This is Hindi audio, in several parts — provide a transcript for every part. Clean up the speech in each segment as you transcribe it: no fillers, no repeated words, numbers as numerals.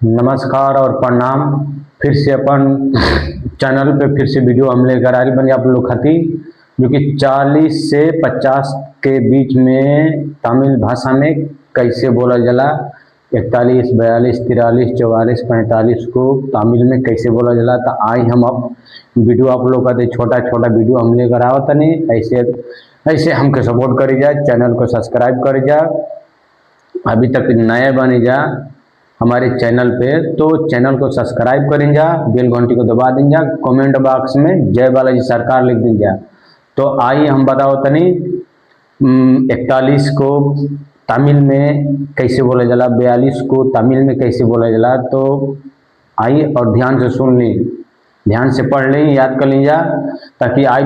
नमस्कार और प्रणाम। फिर से अपन चैनल पे फिर से वीडियो हम लेकर आ रही बनी आप लोग खातिर, जो कि 40 से 50 के बीच में तमिल भाषा में कैसे बोला जाला। 41, 42, 43, 44, 45 को तमिल में कैसे बोला जाला। तो आई हम अब वीडियो आप लोग का छोटा छोटा वीडियो हम लेकर आओ तनी। ऐसे ऐसे हमके सपोर्ट करी जा, चैनल को सब्सक्राइब करी जा। अभी तक नए बनी जा हमारे चैनल पे तो चैनल को सब्सक्राइब करें जा, बेल घंटी को दबा दें जा, कमेंट बॉक्स में जय बालाजी सरकार लिख दें जा। तो आइए हम बताओ तनी 41 को तमिल में कैसे बोला जाला, 42 को तमिल में कैसे बोला जाला। तो आइए और ध्यान से सुन ली, ध्यान से पढ़ लें, याद कर लीजा, ताकि आज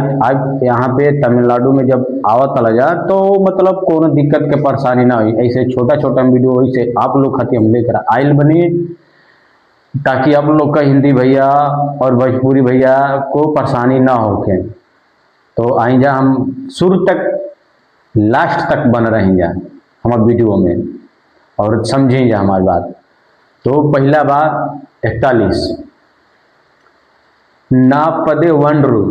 यहाँ पे तमिलनाडु में जब आवत चला जा तो मतलब कोनो दिक्कत के परेशानी ना हुई। ऐसे छोटा छोटा वीडियो वैसे आप लोग खातिर हम लेकर आयल बनी, ताकि आप लोग का हिंदी भैया और भोजपुरी भैया को परेशानी ना होके। तो आई जा हम शुरू तक लास्ट तक बन रही जा हमारे वीडियो में और समझें जा हमारी बात। तो पहला बात 41 नापदे वनरू।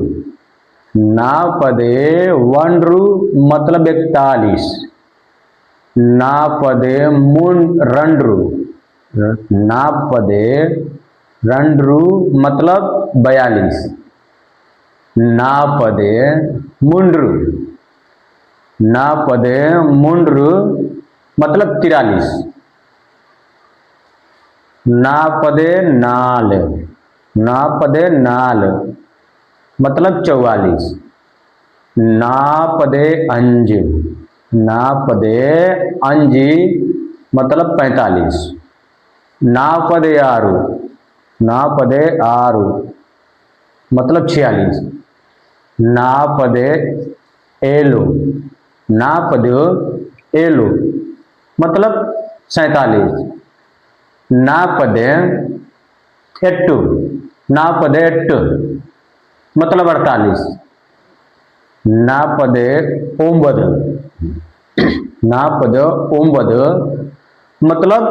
नापदे वनरू मतलब 41। नापदे मुन रंड्रू। नापदे रंड्रू मतलब 42। नापदे मुंड्रू। नापदे मुंड्रू मतलब 43। नापदे नाल। नापदे नाल मतलब 44। नापदे अंज। नापदे अंजी मतलब 45। नापदे आरु। नापदे आरु मतलब 46। नापदे एलो। नापदे एलो मतलब 47। नापदे एट्टू। नापदे एट्टू मतलब 48। नापदे ओंबद। नापदे ओंबद मतलब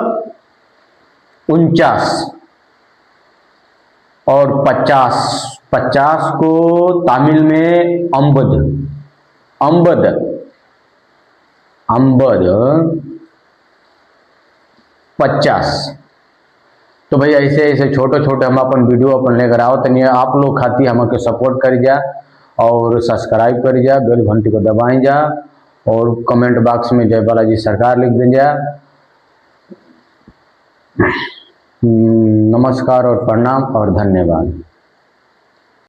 49। और 50। 50 को तमिल में अंबद। अंबद अंबद 50। तो भाई ऐसे ऐसे छोटे छोटे हम अपन वीडियो अपन लेकर आओ तनी आप लोग खातिर हमके सपोर्ट करी जा और सब्सक्राइब करी जा, बेल घंटी को दबाई जा और कमेंट बॉक्स में जय बालाजी सरकार लिख दें जा। नमस्कार और प्रणाम और धन्यवाद।